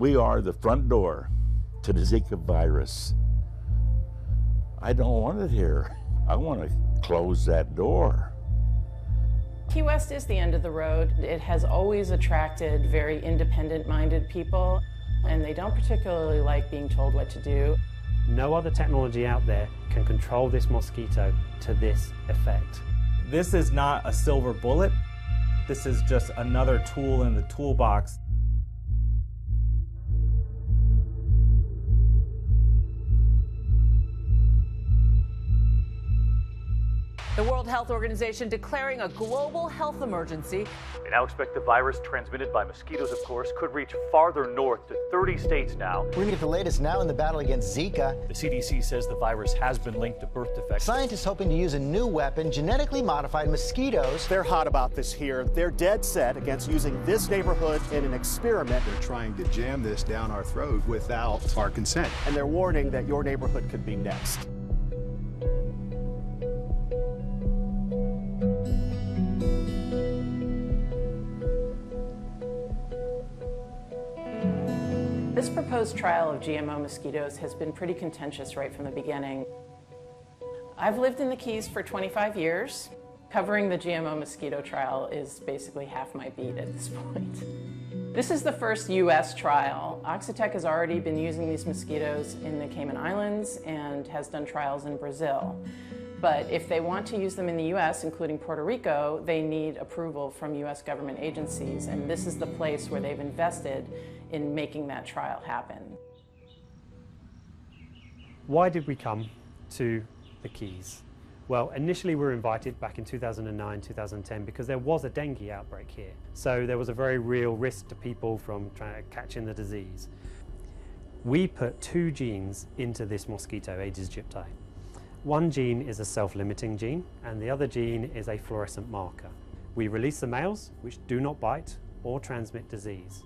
We are the front door to the Zika virus. I don't want it here. I want to close that door. Key West is the end of the road. It has always attracted very independent-minded people, and they don't particularly like being told what to do. No other technology out there can control this mosquito to this effect. This is not a silver bullet. This is just another tool in the toolbox. The World Health Organization declaring a global health emergency. They now expect the virus transmitted by mosquitoes, of course, could reach farther north to 30 states now. We're going to get the latest now in the battle against Zika. The CDC says the virus has been linked to birth defects. Scientists hoping to use a new weapon, genetically modified mosquitoes. They're hot about this here. They're dead set against using this neighborhood in an experiment. They're trying to jam this down our throat without our consent. And they're warning that your neighborhood could be next. This proposed trial of GMO mosquitoes has been pretty contentious right from the beginning. I've lived in the Keys for 25 years. Covering the GMO mosquito trial is basically half my beat at this point. This is the first US trial. Oxitec has already been using these mosquitoes in the Cayman Islands and has done trials in Brazil. But if they want to use them in the US, including Puerto Rico, they need approval from US government agencies, and this is the place where they've invested in making that trial happen. Why did we come to the Keys? Well, initially we were invited back in 2009, 2010 because there was a dengue outbreak here. So there was a very real risk to people from catching the disease. We put 2 genes into this mosquito, Aedes aegypti. One gene is a self-limiting gene and the other gene is a fluorescent marker. We release the males, which do not bite or transmit disease.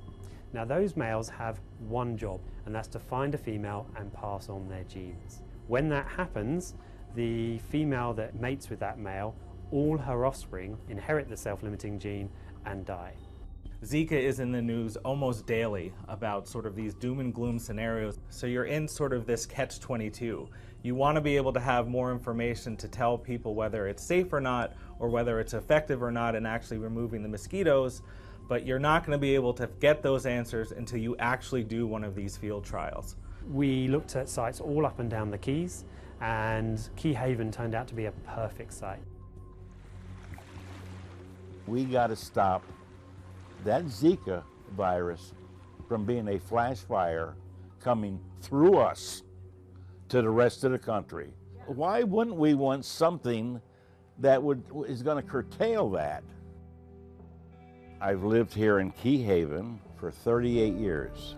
Now those males have one job, and that's to find a female and pass on their genes. When that happens, the female that mates with that male, all her offspring inherit the self-limiting gene and die. Zika is in the news almost daily about sort of these doom and gloom scenarios. So you're in sort of this catch-22. You want to be able to have more information to tell people whether it's safe or not, or whether it's effective or not in actually removing the mosquitoes, but you're not going to be able to get those answers until you actually do one of these field trials. We looked at sites all up and down the Keys, and Key Haven turned out to be a perfect site. We got to stop that Zika virus from being a flash fire coming through us to the rest of the country. Why wouldn't we want something that is going to curtail that? I've lived here in Key Haven for 38 years.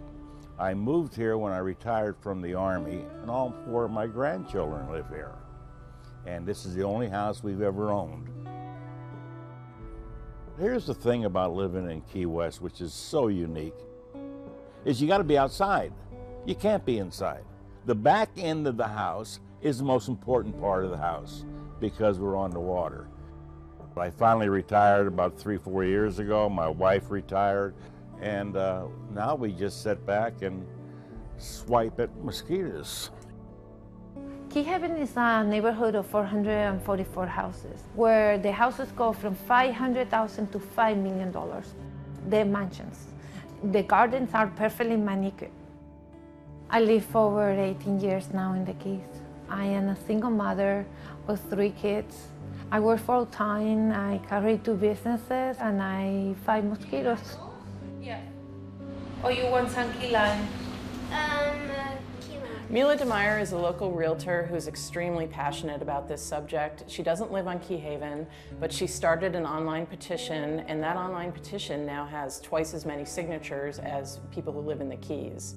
I moved here when I retired from the Army, and all 4 of my grandchildren live here. And this is the only house we've ever owned. Here's the thing about living in Key West, which is so unique, is you got to be outside. You can't be inside. The back end of the house is the most important part of the house because we're on the water. I finally retired about 3-4 years ago. My wife retired, and now we just sit back and swipe at mosquitoes. Key Haven is a neighborhood of 444 houses, where the houses go from $500,000 to $5 million. The mansions. The gardens are perfectly manicured. I live for over 18 years now in the Keys. I am a single mother with 3 kids. I work full-time, I carry 2 businesses, and I fight mosquitoes. Yeah. Oh, you want some key lime? Mila DeMeyer is a local realtor who's extremely passionate about this subject. She doesn't live on Key Haven, but she started an online petition, and that online petition now has twice as many signatures as people who live in the Keys.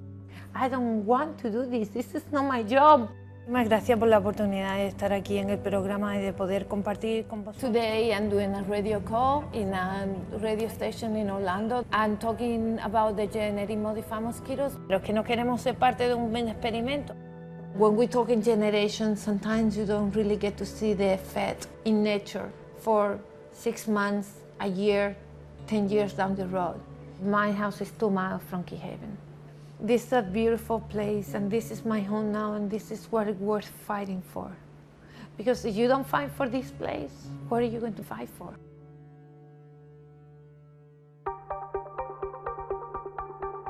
I don't want to do this. This is not my job. Muchas gracias por la oportunidad de estar aquí en el programa y de poder compartir con vosotros. Today I'm doing a radio call in a radio station in Orlando. I'm talking about the genetic modified mosquitoes. Pero que no queremos ser parte de un experimento. When we talk in generations, sometimes you don't really get to see the effect in nature for 6 months, a year, 10 years down the road. My house is 2 miles from Key Haven. This is a beautiful place, and this is my home now, and this is what is worth fighting for. Because if you don't fight for this place, what are you going to fight for?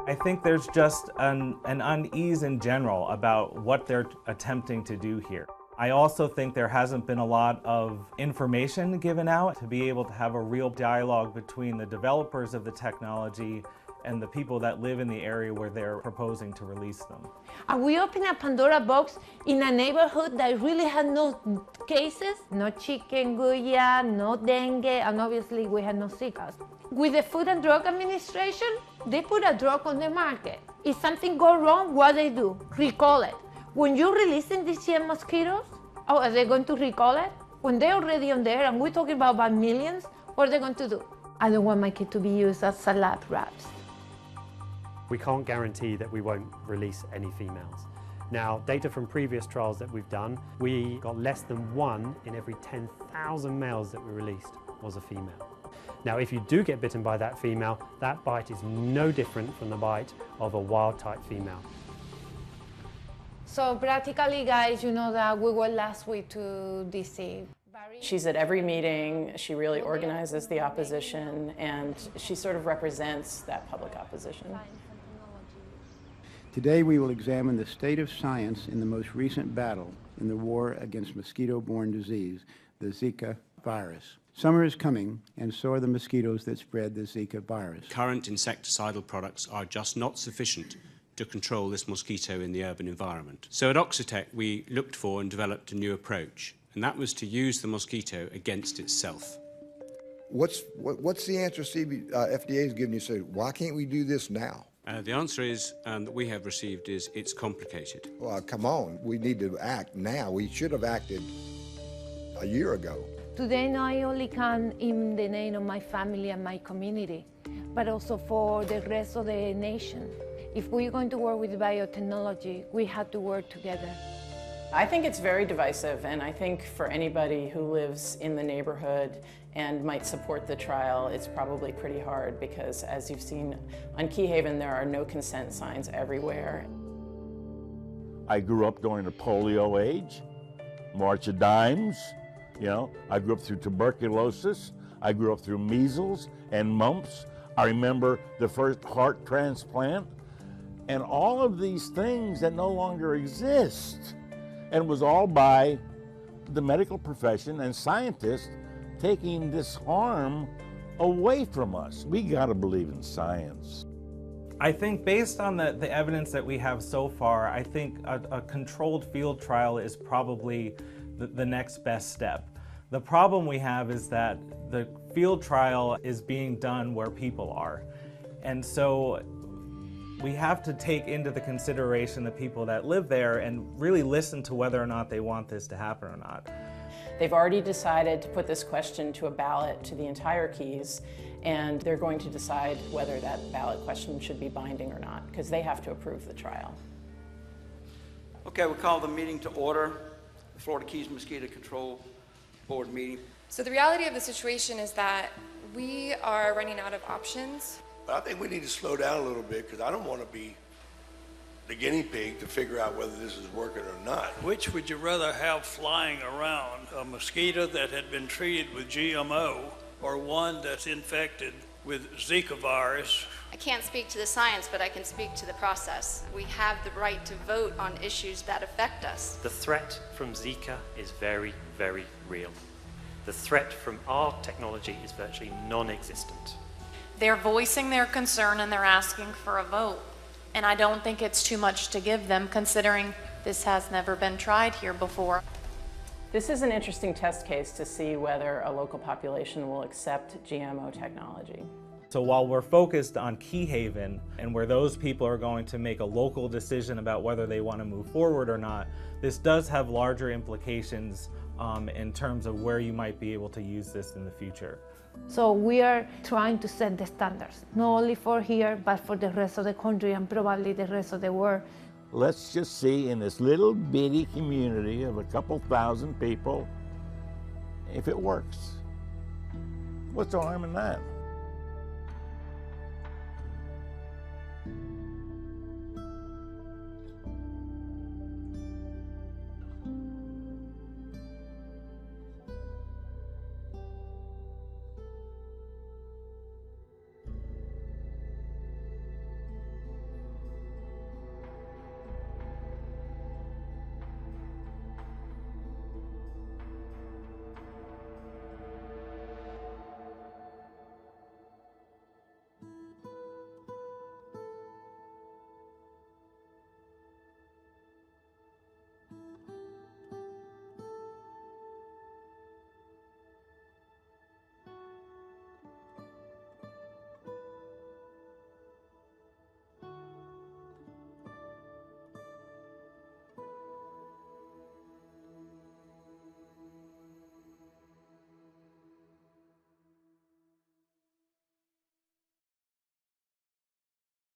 I think there's just an unease in general about what they're attempting to do here. I also think there hasn't been a lot of information given out to be able to have a real dialogue between the developers of the technology and the people that live in the area where they're proposing to release them. Are we opening a Pandora box in a neighborhood that really had no cases? No chikungunya, no dengue, and obviously we had no Zika. With the Food and Drug Administration, they put a drug on the market. If something goes wrong, what they do? Recall it. When you're releasing these GM mosquitoes, are they going to recall it? When they're already on there and we're talking about millions, what are they going to do? I don't want my kid to be used as salad wraps. We can't guarantee that we won't release any females. Now, data from previous trials that we've done, we got less than 1 in every 10,000 males that we released was a female. Now, if you do get bitten by that female, that bite is no different from the bite of a wild-type female. So practically, guys, you know that we went last week to DC. She's at every meeting, she really organizes the opposition, and she sort of represents that public opposition. Today we will examine the state of science in the most recent battle in the war against mosquito-borne disease, the Zika virus. Summer is coming, and so are the mosquitoes that spread the Zika virus. Current insecticidal products are just not sufficient to control this mosquito in the urban environment. So at Oxitec we looked for and developed a new approach, and that was to use the mosquito against itself. What's the answer FDA is giving you? So why can't we do this now? The answer is that we have received is it's complicated. Well, come on, we need to act now. We should have acted a year ago. Today, not only come in the name of my family and my community, but also for the rest of the nation. If we're going to work with biotechnology, we have to work together. I think it's very divisive, and I think for anybody who lives in the neighborhood and might support the trial, it's probably pretty hard because, as you've seen on Key Haven, there are no consent signs everywhere. I grew up during the polio age, March of Dimes, you know. I grew up through tuberculosis. I grew up through measles and mumps. I remember the first heart transplant and all of these things that no longer exist. And it was all by the medical profession and scientists taking this harm away from us. We gotta believe in science. I think based on the evidence that we have so far, I think a controlled field trial is probably the next best step. The problem we have is that the field trial is being done where people are. And so we have to take into the consideration the people that live there and really listen to whether or not they want this to happen or not. They've already decided to put this question to a ballot to the entire Keys, and they're going to decide whether that ballot question should be binding or not, because they have to approve the trial. Okay, we'll call the meeting to order. The Florida Keys Mosquito Control Board meeting. So the reality of the situation is that we are running out of options. But I think we need to slow down a little bit because I don't want to be the guinea pig to figure out whether this is working or not. Which would you rather have flying around? A mosquito that had been treated with GMO or one that's infected with Zika virus? I can't speak to the science, but I can speak to the process. We have the right to vote on issues that affect us. The threat from Zika is very, very real. The threat from our technology is virtually non-existent. They're voicing their concern and they're asking for a vote. And I don't think it's too much to give them, considering this has never been tried here before. This is an interesting test case to see whether a local population will accept GMO technology. So while we're focused on Key Haven and where those people are going to make a local decision about whether they want to move forward or not, this does have larger implications in terms of where you might be able to use this in the future. So we are trying to set the standards, not only for here, but for the rest of the country and probably the rest of the world. Let's just see in this little bitty community of a couple thousand people if it works. What's the harm in that?